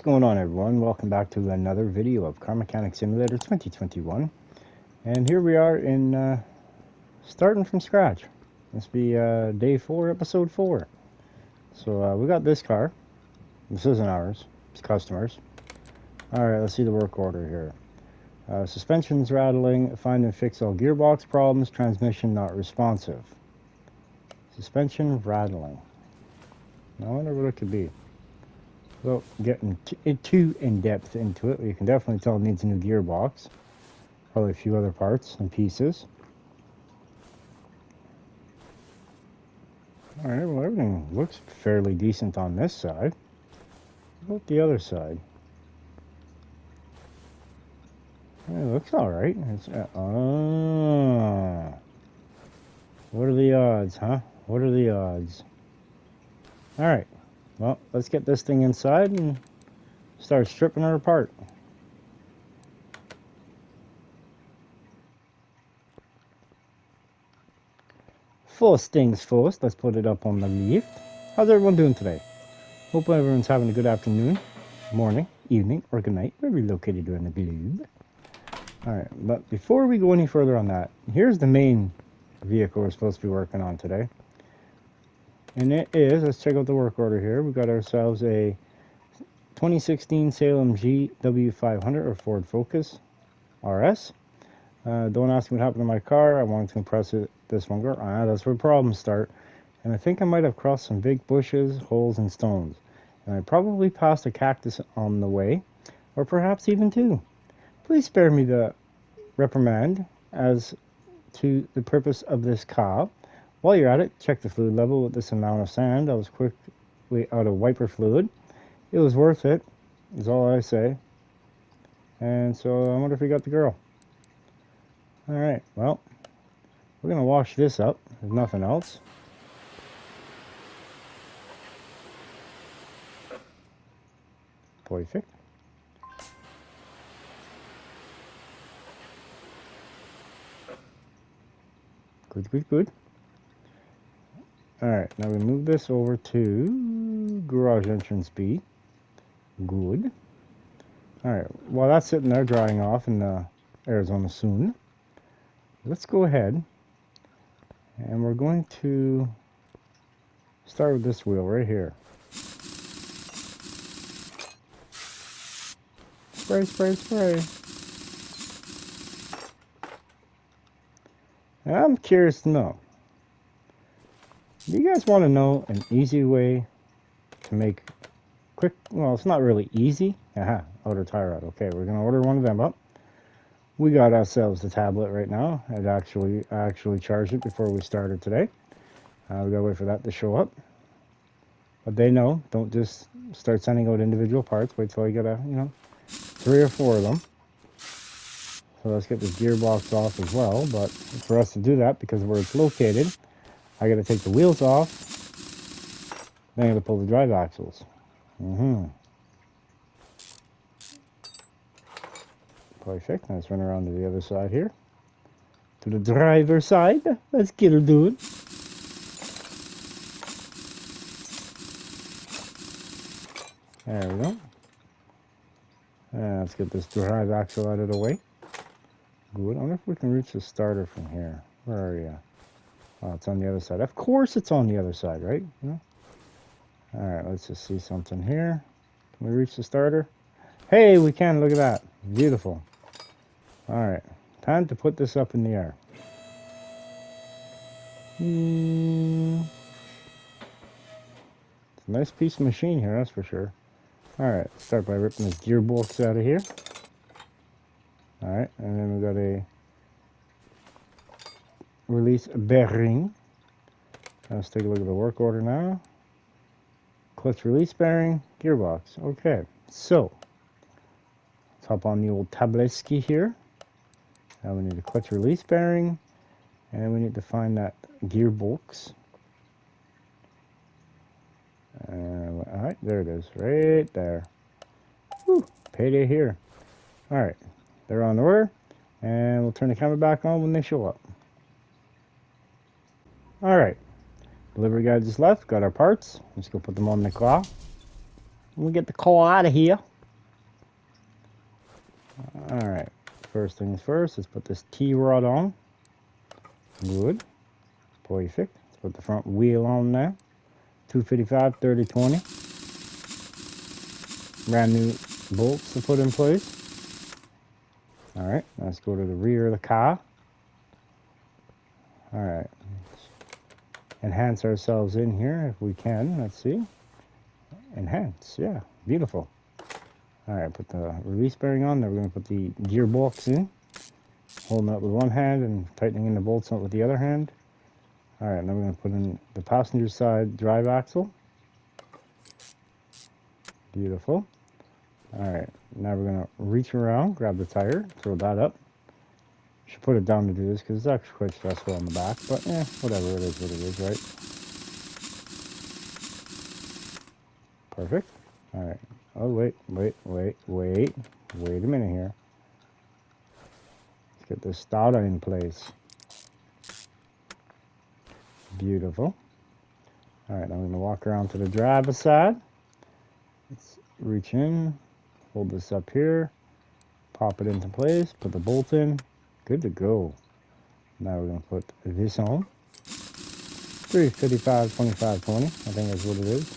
going on, everyone? Welcome back to another video of Car Mechanic Simulator 2021. And here we are in starting from scratch. This will be day 4, episode 4. So we got this car. This isn't ours, it's customers. Alright, let's see the work order here. Suspension's rattling, find and fix all gearbox problems, transmission not responsive. Suspension rattling. I wonder what it could be. Well, getting too in-depth into it, you can definitely tell it needs a new gearbox. Probably a few other parts and pieces. Alright, well, everything looks fairly decent on this side. What about the other side? It looks alright. What are the odds, huh? What are the odds? Alright. Well, let's get this thing inside and start stripping her apart. First things first, let's put it up on the lift. How's everyone doing today? Hope everyone's having a good afternoon, morning, evening, or good night, wherever you're located around the globe. Alright, but before we go any further on that, here's the main vehicle we're supposed to be working on today. And it is, let's check out the work order here. We got ourselves a 2016 Salem GW500 or Ford Focus RS. Don't ask me what happened to my car. I wanted to compress it. This one go. That's where problems start. And I think I might have crossed some big bushes, holes, and stones. And I probably passed a cactus on the way, or perhaps even two. Please spare me the reprimand as to the purpose of this car. While you're at it, check the fluid level with this amount of sand. I was quickly out of wiper fluid. It was worth it, is all I say. And so I wonder if we got the girl. Alright, well, we're going to wash this up, if nothing else. Perfect. Good, good, good. Alright, now we move this over to garage entrance B. Good. Alright, while that's sitting there drying off in the Arizona soon, let's go ahead and we're going to start with this wheel right here. Spray, spray, spray. Now, I'm curious to know. Do you guys want to know an easy way to make quick, well, it's not really easy. Outer tire rod. Okay, we're going to order one of them up. We got ourselves the tablet right now. I actually charged it before we started today. We got to wait for that to show up. But they know, don't just start sending out individual parts. Wait till you get 3 or 4 of them. So let's get this gearbox off as well. But for us to do that, because of where it's located, I got to take the wheels off, then I got to pull the drive axles. Perfect. Let's run around to the other side here. To the driver's side. Let's get her doing. There we go. And let's get this drive axle out of the way. Good. I wonder if we can reach the starter from here. Where are you? Oh, it's on the other side. Of course it's on the other side, right? Alright, let's just see something here. Can we reach the starter? Hey, we can. Look at that. Beautiful. Alright. Time to put this up in the air. It's a nice piece of machine here, that's for sure. Alright, start by ripping this gearbox out of here. Alright, and then we got a release bearing. Let's take a look at the work order now. Clutch release bearing, gearbox. Okay, so let's hop on the old tableski here. Now we need a clutch release bearing, and we need to find that gearbox. Alright, there it is, right there. Whew, payday here. Alright, they're on the order, and we'll turn the camera back on when they show up. Alright, delivery guy just left, got our parts. Let's go put them on the car. We'll get the car out of here. Alright, first things first, let's put this T-rod on. Good. Perfect. Let's put the front wheel on now. 255 30/20. Brand new bolts to put in place. Alright, let's go to the rear of the car. Alright. Enhance ourselves in here if we can. Let's see. Enhance. Yeah, beautiful. Alright, put the release bearing on. Then we're going to put the gearbox in. Holding it with one hand and tightening in the bolts with the other hand. Alright, now we're going to put in the passenger side drive axle. Beautiful. Alright, now we're going to reach around, grab the tire, throw that up. Should put it down to do this because it's actually quite stressful on the back, but yeah, whatever, it is what it is, right? Perfect. Alright. Oh, wait a minute here. Let's get this starter in place. Beautiful. Alright, now I'm going to walk around to the driver's side. Let's reach in, hold this up here, pop it into place, put the bolt in. Good to go. Now we're going to put this on. 355 25/20, I think that's what it is.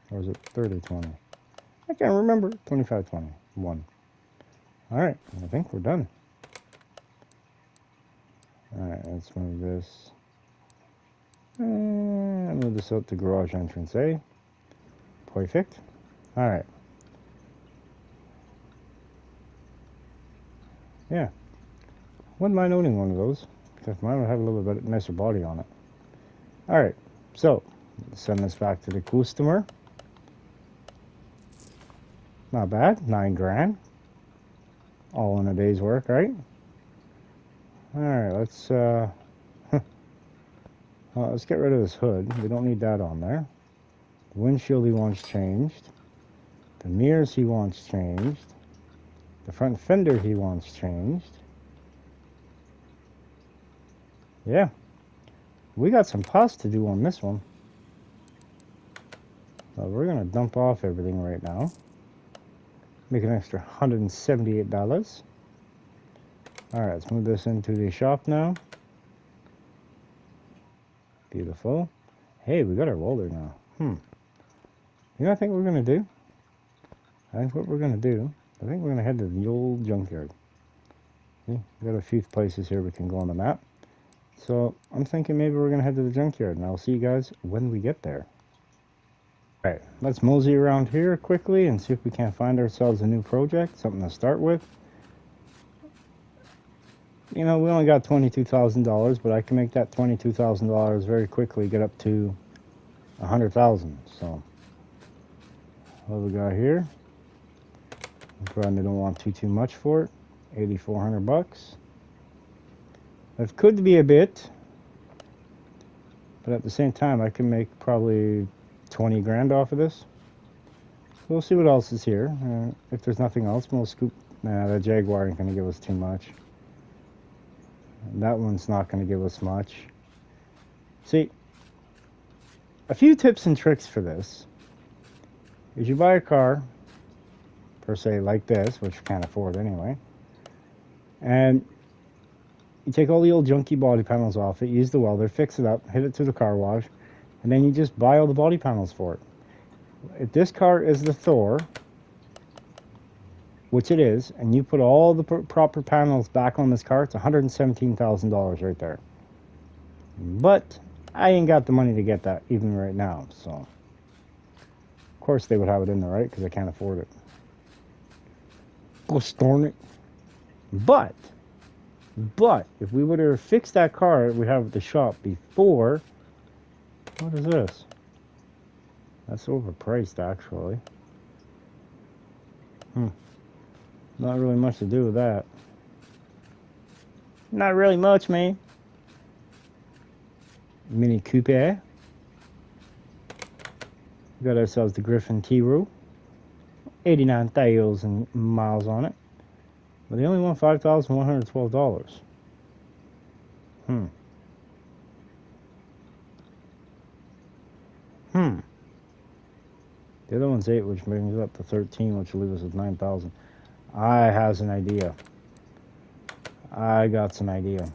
Or is it 30/20? I can't remember. 25/20. 1. Alright, I think we're done. Alright, let's move this. And move this out to garage entrance A. Perfect. Alright. Yeah. Wouldn't mind owning one of those, because mine would have a little bit nicer body on it. Alright, so send this back to the customer. Not bad, 9 grand. All in a day's work, right? Alright, let's let's get rid of this hood. We don't need that on there. The windshield he wants changed. The mirrors he wants changed. The front fender he wants changed. Yeah. We got some pus to do on this one. So we're going to dump off everything right now. Make an extra $178. Alright, let's move this into the shop now. Beautiful. Hey, we got our welder now. You know what I think we're going to do? I think we're going to head to the old junkyard. See, we got a few places here we can go on the map. So I'm thinking maybe we're going to head to the junkyard, and I'll see you guys when we get there. Alright, let's mosey around here quickly and see if we can't find ourselves a new project, something to start with. You know, we only got $22,000, but I can make that $22,000 very quickly get up to $100,000. So, what we got here? Probably don't want too much for it. 8,400 bucks. That could be a bit, but at the same time, I can make probably 20 grand off of this. We'll see what else is here. If there's nothing else, we'll scoop. Nah, the Jaguar ain't gonna give us too much. That one's not gonna give us much. See, a few tips and tricks for this is you buy a car, per se, like this, which you can't afford anyway, and you take all the old junky body panels off it, use the welder, fix it up, hit it to the car wash, and then you just buy all the body panels for it. If this car is the Thor, which it is, and you put all the proper panels back on this car, it's $117,000 right there. But I ain't got the money to get that even right now, so of course they would have it in there, right? Because I can't afford it. Gosh darn it. But if we would have fixed that car we have at the shop before, what is this? That's overpriced, actually. Not really much to do with that. Not really much, man. Mini Coupe. We got ourselves the Griffin T-Row. 89,000 miles on it. But they only want $5,112. The other one's 8, which brings it up to 13, which will leave us with 9,000. I has an idea. I got an idea.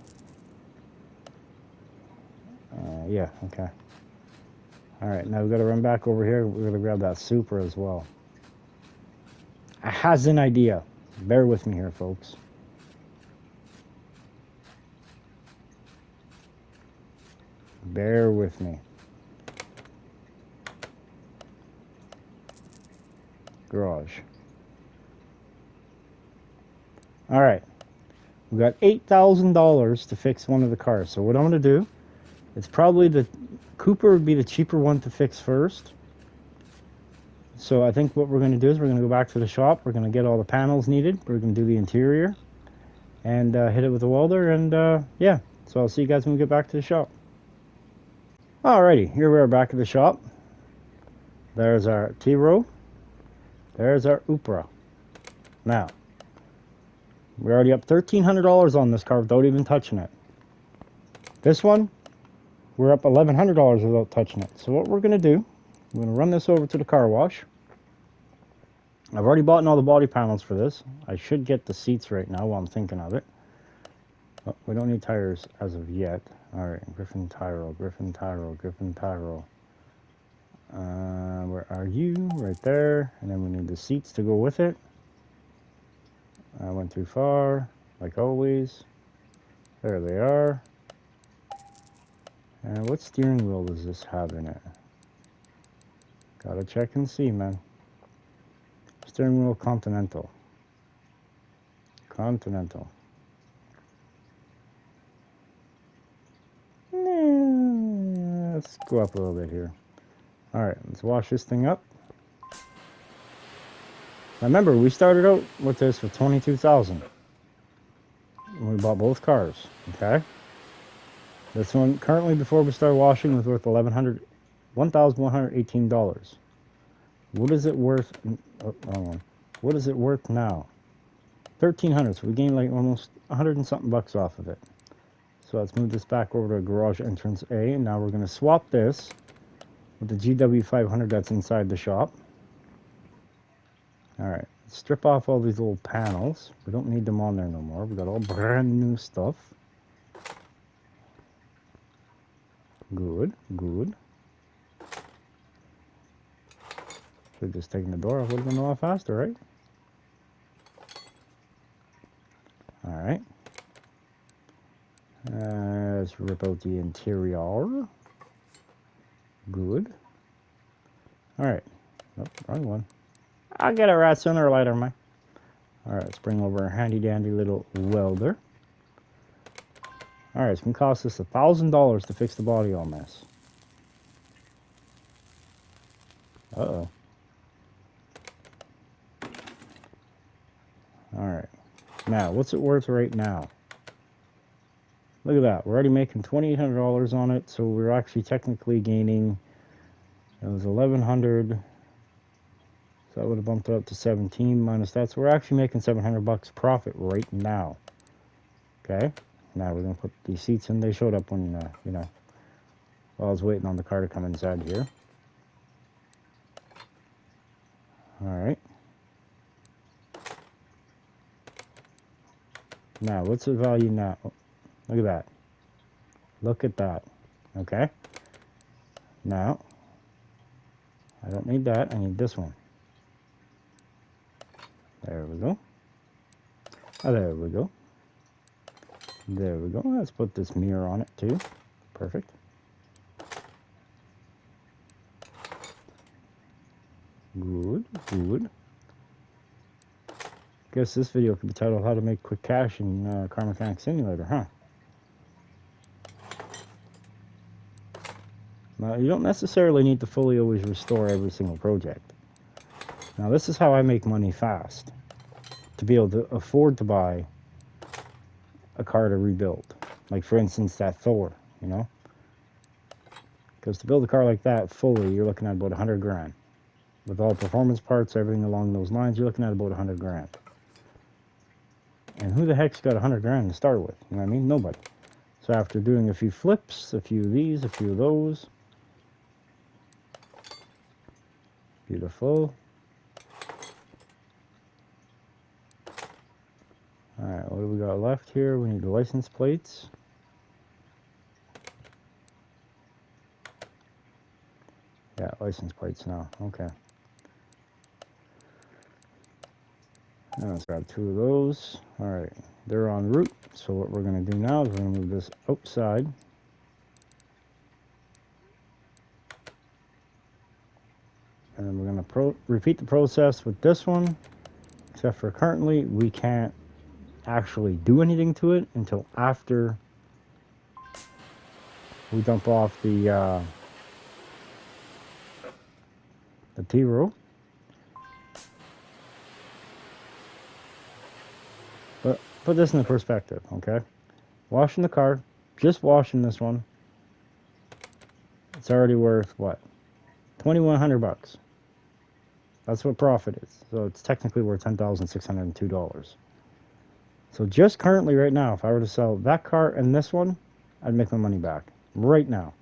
Yeah, okay. Alright, now we've got to run back over here. We're going to grab that Supra as well. I has an idea. Bear with me here, folks. Bear with me. Garage. Alright. We've got $8,000 to fix one of the cars. So what I'm going to do, it's probably the Cooper would be the cheaper one to fix first. So I think what we're going to do is we're going to go back to the shop. We're going to get all the panels needed. We're going to do the interior and hit it with a welder. And yeah, so I'll see you guys when we get back to the shop. Alrighty, here we are back at the shop. There's our T-Row. There's our Supra. Now, we're already up $1,300 on this car without even touching it. This one, we're up $1,100 without touching it. So what we're going to do, we're going to run this over to the car wash. I've already bought all the body panels for this. I should get the seats right now while I'm thinking of it. But we don't need tires as of yet. Alright, Griffin Tyrrell, Griffin Tyrrell, Griffin Tyrrell. Where are you? Right there. And then we need the seats to go with it. I went too far, like always. There they are. And what steering wheel does this have in it? Gotta check and see, man. Steering wheel Continental. Continental. Let's go up a little bit here. Alright, let's wash this thing up. Now remember, we started out with this for $22,000 when we bought both cars, okay? This one, currently before we started washing, was worth $1,118. What is it worth? Oh, wrong one. What is it worth now? $1,300. So we gained like almost 100 and something bucks off of it. So let's move this back over to garage entrance A, and now we're going to swap this with the GW500 that's inside the shop. Alright, strip off all these little panels. We don't need them on there no more. We got all brand new stuff. Good, good. Should have just taken the door off. Would have been a lot faster, right? Alright. Let's rip out the interior. Good. Alright. Nope, wrong one. I'll get it right sooner or later, man. Alright, let's bring over a handy dandy little welder. Alright, it's going to cost us $1,000 to fix the body on this. Uh-oh. Alright. Now, what's it worth right now? Look at that. We're already making $2,800 on it, so we're actually technically gaining... It was $1,100. So that would have bumped it up to 17 minus that. So we're actually making $700 profit right now. Okay? Now we're going to put these seats in. They showed up when, you know, while I was waiting on the car to come inside here. Alright. Now, what's the value now? Oh, look at that. Look at that. Okay? Now, I don't need that. I need this one. There we go. Oh, there we go. There we go. Let's put this mirror on it too. Perfect. Good, good. Guess this video could be titled How to Make Quick Cash in Car Mechanic Simulator, huh? Now, you don't necessarily need to fully always restore every single project. Now, this is how I make money fast. To be able to afford to buy a car to rebuild. Like, for instance, that Thor, you know? Because to build a car like that fully, you're looking at about 100 grand. With all performance parts, everything along those lines, you're looking at about 100 grand. And who the heck's got 100 grand to start with? You know what I mean? Nobody. So after doing a few flips, a few of these, a few of those. Beautiful. Alright, what do we got left here? We need the license plates. Yeah, license plates now. Okay. Now let's grab 2 of those. Alright, they're en route. So what we're going to do now is we're going to move this outside. And then we're going to repeat the process with this one. Except for currently, we can't actually do anything to it until after we dump off the T-row. But put this in perspective, okay? Washing the car, just washing this one, it's already worth what? $2,100. That's what profit is. So it's technically worth $10,602. So just currently right now, if I were to sell that car and this one, I'd make my money back right now.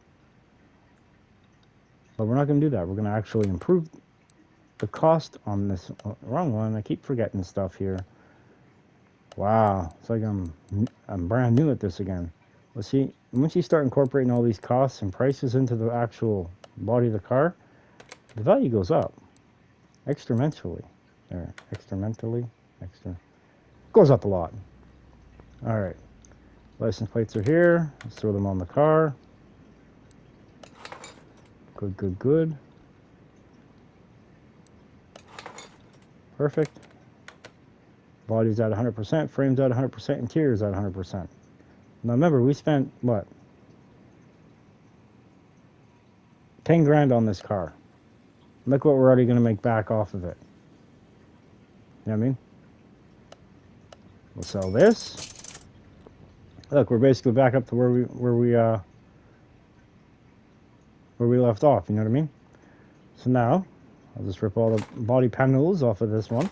But we're not going to do that. We're going to actually improve the cost on this. Wrong one. I keep forgetting stuff here. Wow, it's like I'm brand new at this again. Well, see, once you start incorporating all these costs and prices into the actual body of the car, the value goes up exponentially. Goes up a lot. All right, license plates are here. Let's throw them on the car. Good. Perfect. Body's at 100%, frame's at 100%, interior's at 100%. Now remember, we spent, what? 10 grand on this car. Look what we're already going to make back off of it. You know what I mean? We'll sell this. Look, we're basically back up to where we left off, you know what I mean? So now, I'll just rip all the body panels off of this one.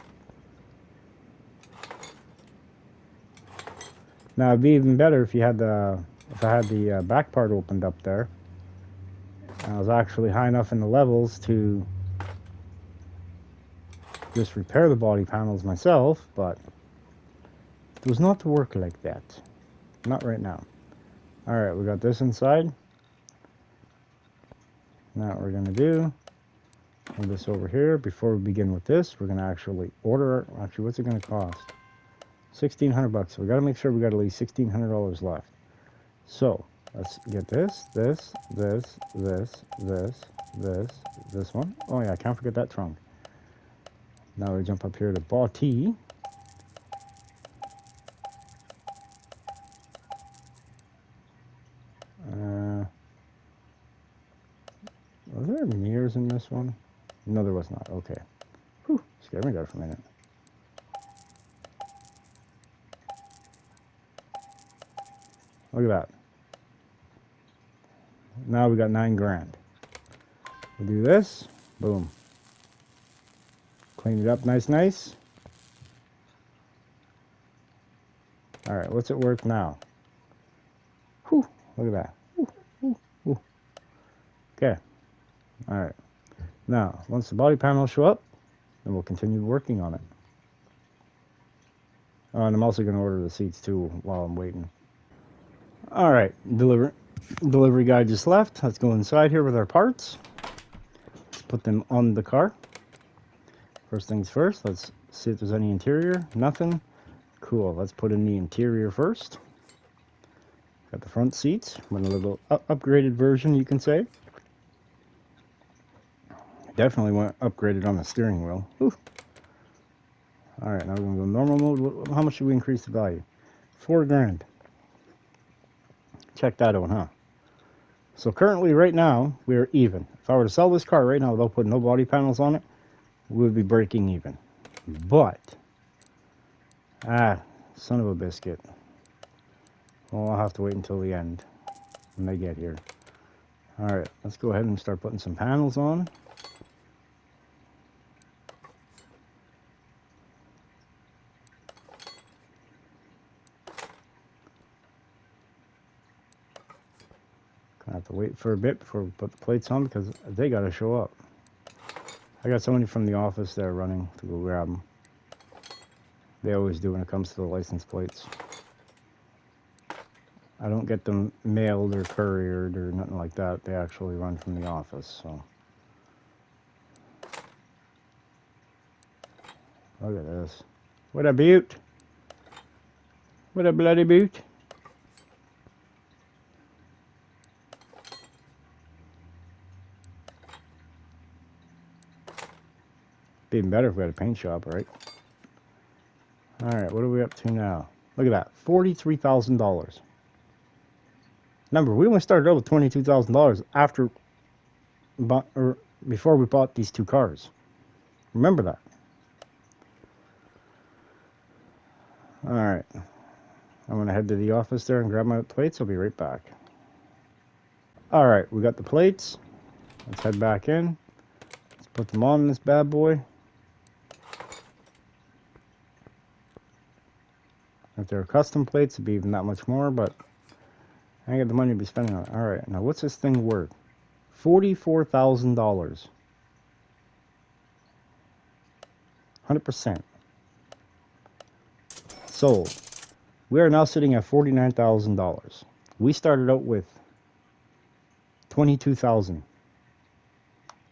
Now it'd be even better if I had the back part opened up there. And I was actually high enough in the levels to just repair the body panels myself, but it was not to work like that. Not right now. Alright, we got this inside. Now what we're going to do, move this over here. Before we begin with this, we're going to actually order, actually what's it going to cost? $1,600. So we got to make sure we got at least $1,600 left. So let's get this one. Oh yeah, I can't forget that trunk. Now we jump up here to body. Was there mirrors in this one? No, there was not. Okay. Whew, scared me there for a minute. Look at that. Now we got 9 grand. We do this. Boom. Clean it up nice. Alright, what's it worth now? Whew, look at that. Whew. Okay. Alright. Now, once the body panels show up, then we'll continue working on it. Oh, and I'm also going to order the seats too while I'm waiting. Alright, delivery guy just left. Let's go inside here with our parts. Let's put them on the car. First things first, let's see if there's any interior. Nothing. Cool, let's put in the interior first. Got the front seats, with a little upgraded version, you can say. Definitely went upgraded on the steering wheel. Alright, now we're going to go normal mode. How much should we increase the value? 4 grand. Check that out, huh? So currently, right now, we're even. If I were to sell this car right now without putting no body panels on it, we would be breaking even. But, son of a biscuit. Well, I'll have to wait until the end when they get here. Alright, let's go ahead and start putting some panels on. I have to wait for a bit before we put the plates on because they got to show up. I got somebody from the office there running to go grab them. They always do when it comes to the license plates. I don't get them mailed or couriered or nothing like that. They actually run from the office, so. Look at this. What a beaut. What a bloody beaut. Be even better if we had a paint shop, right? Alright, what are we up to now? Look at that. $43,000. Remember, we only started out with $22,000 after, or before we bought these two cars. Remember that. Alright. I'm going to head to the office there and grab my plates. I'll be right back. Alright, we got the plates. Let's head back in. Let's put them on this bad boy. If they're custom plates, it'd be even that much more, but I ain't got the money to be spending on it. Alright, now what's this thing worth? $44,000. 100%. Sold. We are now sitting at $49,000. We started out with $22,000.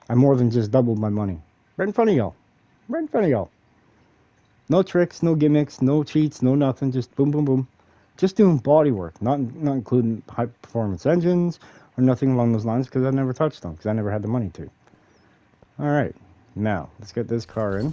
I more than just doubled my money. Right in front of y'all. Right in front of y'all. No tricks, no gimmicks, no cheats, no nothing. Just boom, boom, boom. Just doing body work. Not including high performance engines or nothing along those lines because I never touched them because I never had the money to. Alright. Now, let's get this car in.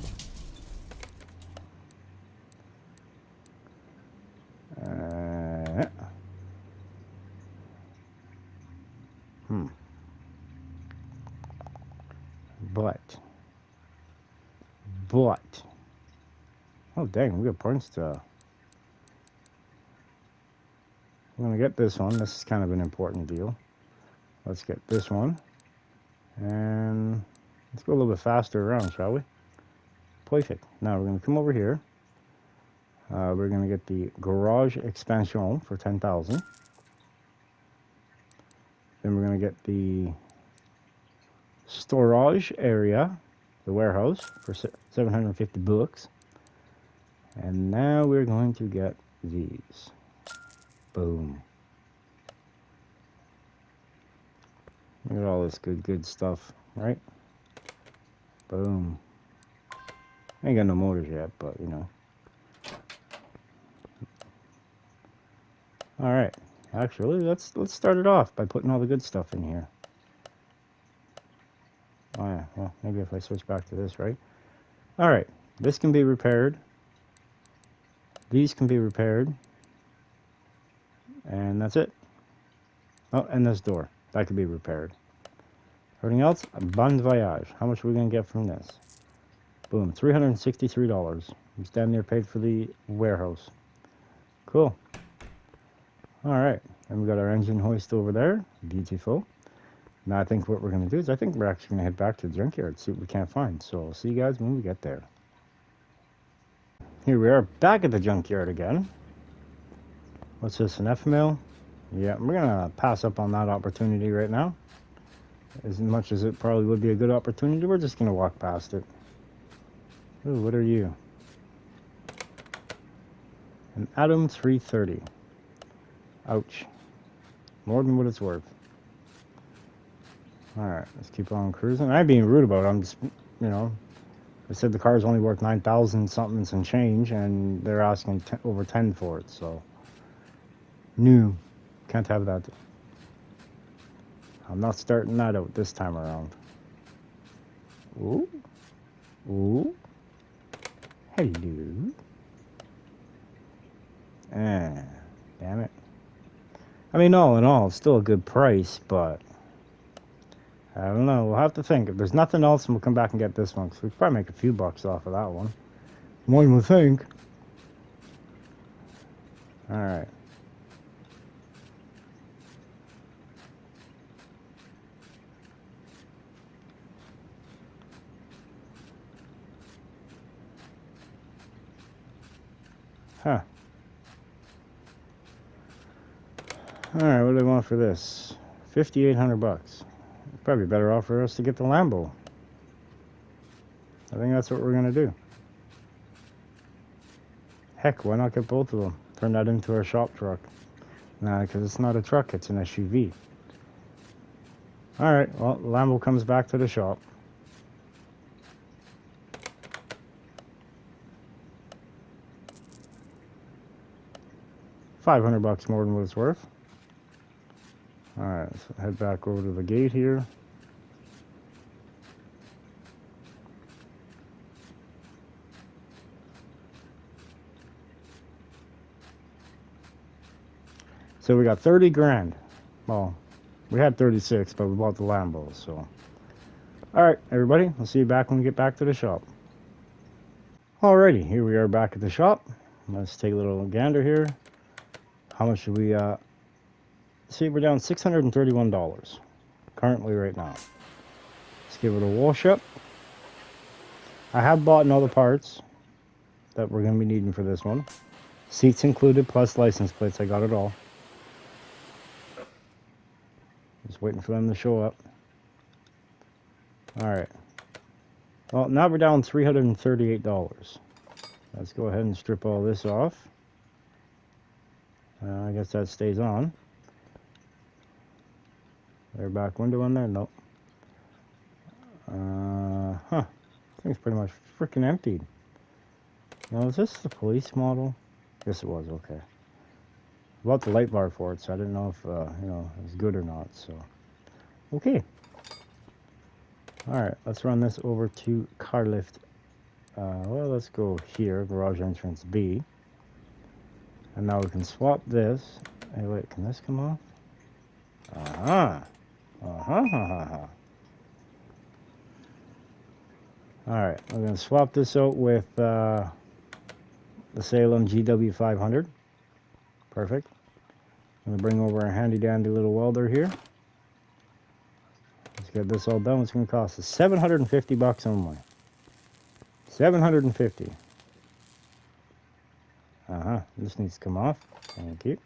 But, oh dang, we got points to, I'm going to get this one. This is kind of an important deal. Let's get this one. And let's go a little bit faster around, shall we? Perfect. Now we're going to come over here. We're going to get the garage expansion for $10,000. Then we're going to get the storage area, the warehouse, for $750. And now we're going to get these. Boom. Look at all this good stuff, right? Boom. I ain't got no motors yet, but you know. Alright. Actually, let's start it off by putting all the good stuff in here. Oh yeah, well, maybe if I switch back to this, right? Alright, this can be repaired. These can be repaired. And that's it. Oh, and this door. That could be repaired. Everything else, bon voyage. How much are we going to get from this? Boom, $363. He's damn near paid for the warehouse. Cool. Alright, and we got our engine hoist over there. Beautiful. Now I think what we're going to do is I think we're actually going to head back to the junkyard, see what we can't find. So I'll see you guys when we get there. Here we are back at the junkyard again. What's this, an F-mill? Yeah, we're going to pass up on that opportunity right now. As much as it probably would be a good opportunity, we're just going to walk past it. Ooh, what are you? An Atom 330. Ouch. More than what it's worth. Alright, let's keep on cruising. I ain't being rude about it. I'm just, you know, I said the car's only worth 9,000 something some change, and they're asking over 10 for it, so. No, can't have that. I'm not starting that out this time around. Ooh. Ooh. Hello. Damn it. I mean, all in all, it's still a good price, but I don't know. We'll have to think. If there's nothing else, we'll come back and get this one. Because we could probably make a few bucks off of that one. More than we think. Alright. Huh. Alright, what do they want for this? $5,800. Probably better off for us to get the Lambo. I think that's what we're going to do. Heck, why not get both of them? Turn that into our shop truck. Nah, because it's not a truck, it's an SUV. Alright, well, Lambo comes back to the shop. $500 more than what it's worth. Alright, so head back over to the gate here. So we got 30 grand. Well, we had 36, but we bought the Lambo, so. Alright, everybody, I'll see you back when we get back to the shop. Alrighty, here we are back at the shop. Let's take a little gander here. How much should we, see, we're down $631 currently right now. Let's give it a wash up. I have bought all the parts that we're going to be needing for this one. Seats included, plus license plates. I got it all. Just waiting for them to show up. Alright. Well, now we're down $338. Let's go ahead and strip all this off. I guess that stays on. Their back window on there? Nope. Thing's pretty much freaking emptied. Now, is this the police model? Yes, it was. Okay. Bought the light bar for it, so I didn't know if you know, it was good or not. So, okay. All right, let's run this over to car lift. Well, let's go here, garage entrance B. And now we can swap this. Hey, wait, can this come off? Alright, we're going to swap this out with the Salem GW500. Perfect. I'm going to bring over a handy dandy little welder here. Let's get this all done. It's going to cost us $750 only. $750. This needs to come off. Thank you.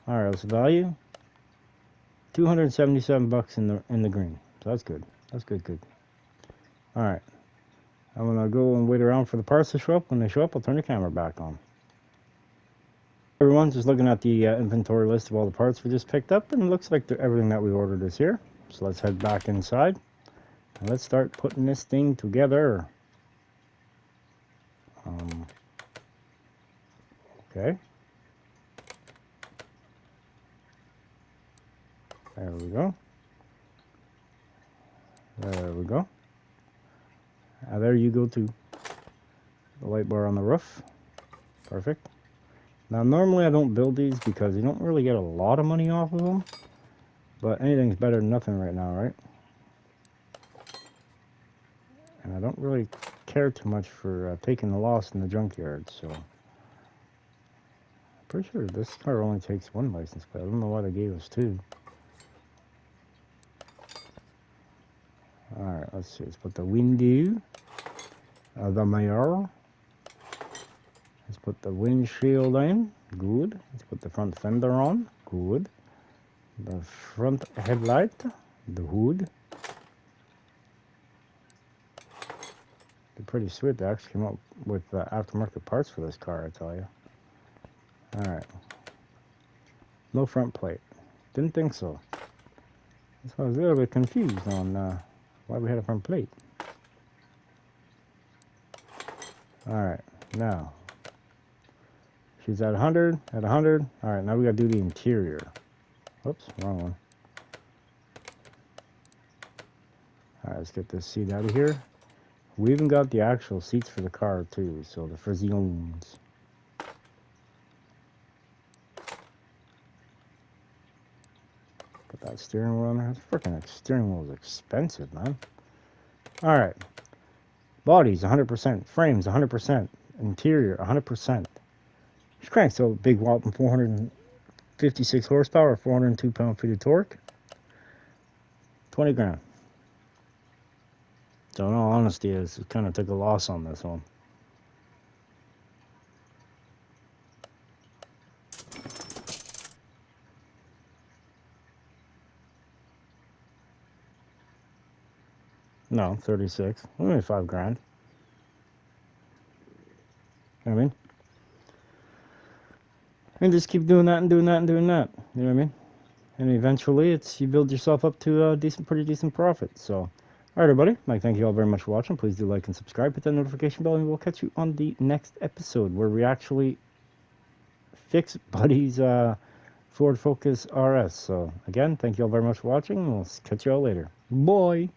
Alright, let's value $277 in the green. So that's good. That's good. Alright. I'm gonna go and wait around for the parts to show up. When they show up, I'll turn the camera back on. Everyone, just looking at the inventory list of all the parts we just picked up, and it looks like everything that we ordered is here. So let's head back inside and let's start putting this thing together. Okay. There we go. There we go. There you go too. The light bar on the roof. Perfect. Now normally I don't build these because you don't really get a lot of money off of them. But anything's better than nothing right now, right? And I don't really care too much for taking the loss in the junkyard, so. Pretty sure this car only takes one license plate. I don't know why they gave us two. Alright, let's see. Let's put the window of the mirror. Let's put the windshield in. Good. Let's put the front fender on. Good. The front headlight. The hood. They're pretty sweet. They actually came up with aftermarket parts for this car, I tell you. Alright. No front plate. Didn't think so. So I was a little bit confused on why we had a front plate. Alright, now. She's at 100, at 100. Alright, now we gotta do the interior. Oops, wrong one. Alright, let's get this seat out of here. We even got the actual seats for the car too, so the Frisiones. Put that steering wheel on there. That freaking steering wheel is expensive, man. Alright. Bodies 100%. Frames 100%. Interior 100%. This crank's so big whopping 456 horsepower, 402 pound-feet of torque. 20 grand. So in all honesty, I kind of took a loss on this one. No, 36. Only 5 grand. You know what I mean? And just keep doing that and doing that and doing that. You know what I mean? And eventually, you build yourself up to a pretty decent profit. So, all right, everybody. Mike, thank you all very much for watching. Please do like and subscribe. Hit that notification bell, and we'll catch you on the next episode where we actually fix Buddy's Ford Focus RS. So, again, thank you all very much for watching. We'll catch you all later. Bye.